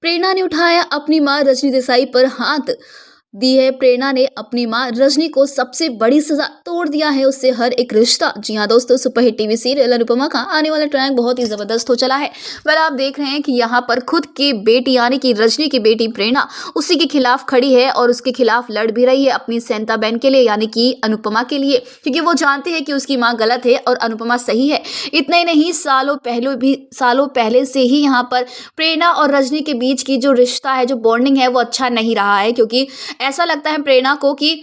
प्रेरणा ने उठाया अपनी मां रजनी देसाई पर हाथ। दी है प्रेरणा ने अपनी मां रजनी को सबसे बड़ी सजा, तोड़ दिया है उससे हर एक रिश्ता। जी हाँ दोस्तों, सुपरहिट टीवी सीरियल अनुपमा का आने वाला ट्रैक बहुत ही जबरदस्त हो चला है। वेल, आप देख रहे हैं कि यहाँ पर खुद की बेटी यानी कि रजनी की बेटी प्रेरणा उसी के खिलाफ खड़ी है और उसके खिलाफ लड़ भी रही है अपनी सेंता बहन के लिए यानी कि अनुपमा के लिए, क्योंकि वो जानते हैं कि उसकी माँ गलत है और अनुपमा सही है। इतना ही नहीं, सालों पहले से ही यहाँ पर प्रेरणा और रजनी के बीच की जो रिश्ता है, जो बॉन्डिंग है, वो अच्छा नहीं रहा है, क्योंकि ऐसा लगता है प्रेरणा को कि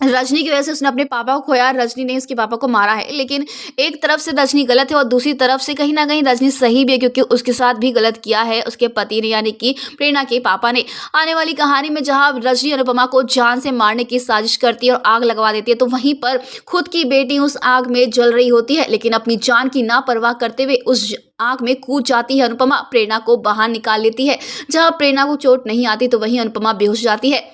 रजनी की वजह से उसने अपने पापा को खोया, रजनी ने उसके पापा को मारा है। लेकिन एक तरफ से रजनी गलत है और दूसरी तरफ से कहीं ना कहीं रजनी सही भी है, क्योंकि उसके साथ भी गलत किया है उसके पति ने यानी कि प्रेरणा के पापा ने। आने वाली कहानी में जहां रजनी अनुपमा को जान से मारने की साजिश करती है और आग लगवा देती है, तो वहीं पर खुद की बेटी उस आग में जल रही होती है, लेकिन अपनी जान की ना परवाह करते हुए उस आग में कूद जाती है अनुपमा, प्रेरणा को बाहर निकाल लेती है। जहां प्रेरणा को चोट नहीं आती तो वहीं अनुपमा बेहोश जाती है।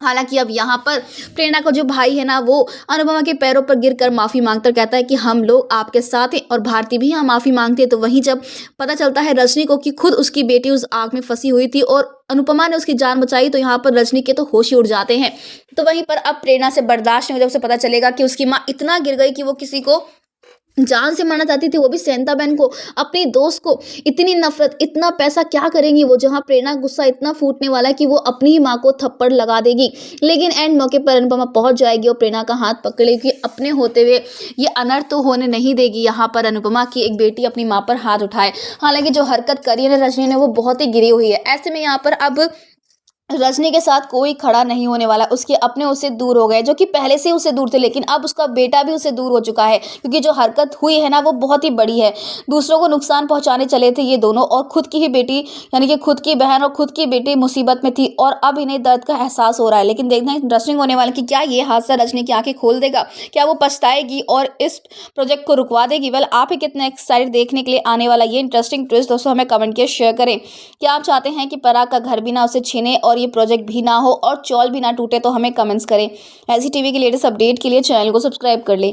हालांकि अब यहाँ पर प्रेरणा का जो भाई है ना, वो अनुपमा के पैरों पर गिरकर माफ़ी मांगकर कहता है कि हम लोग आपके साथ हैं, और भारती भी यहाँ माफ़ी मांगती है। तो वहीं जब पता चलता है रजनी को कि खुद उसकी बेटी उस आग में फंसी हुई थी और अनुपमा ने उसकी जान बचाई, तो यहाँ पर रजनी के तो होश ही उड़ जाते हैं। तो वहीं पर अब प्रेरणा से बर्दाश्त नहीं होता, उसे पता चलेगा कि उसकी माँ इतना गिर गई कि वो किसी को जान से मारना चाहती थी, वो भी सेंता बहन को, अपनी दोस्त को। इतनी नफरत, इतना पैसा क्या करेंगी वो, जहां प्रेरणा गुस्सा इतना फूटने वाला है कि वो अपनी ही माँ को थप्पड़ लगा देगी। लेकिन एंड मौके पर अनुपमा पहुंच जाएगी और प्रेरणा का हाथ पकड़ेगी, अपने होते हुए ये अनर्थ तो होने नहीं देगी यहाँ पर अनुपमा की एक बेटी अपनी माँ पर हाथ उठाए। हालांकि जो हरकत करी है रजनी ने, वो बहुत ही गिरी हुई है। ऐसे में यहाँ पर अब रजनी के साथ कोई खड़ा नहीं होने वाला, उसके अपने उससे दूर हो गए, जो कि पहले से उससे दूर थे, लेकिन अब उसका बेटा भी उससे दूर हो चुका है, क्योंकि जो हरकत हुई है ना, वो बहुत ही बड़ी है। दूसरों को नुकसान पहुंचाने चले थे ये दोनों, और खुद की ही बेटी यानी कि खुद की बहन और खुद की बेटी मुसीबत में थी, और अब इन्हें दर्द का एहसास हो रहा है। लेकिन देखना इंटरेस्टिंग होने वाला कि क्या ये हादसा रजनी की आंखें खोल देगा, क्या वो पछताएगी और इस प्रोजेक्ट को रुकवा देगी। वेल, आप ही कितने एक्साइटेड देखने के लिए आने वाला ये इंटरेस्टिंग ट्विस्ट, दोस्तों हमें कमेंट के शेयर करें। क्या आप चाहते हैं कि पराग का घर भी ना उसे छीने और ये प्रोजेक्ट भी ना हो और चौल भी ना टूटे, तो हमें कमेंट्स करें। ऐसी टीवी की लेटेस्ट अपडेट के लिए चैनल को सब्सक्राइब कर लें।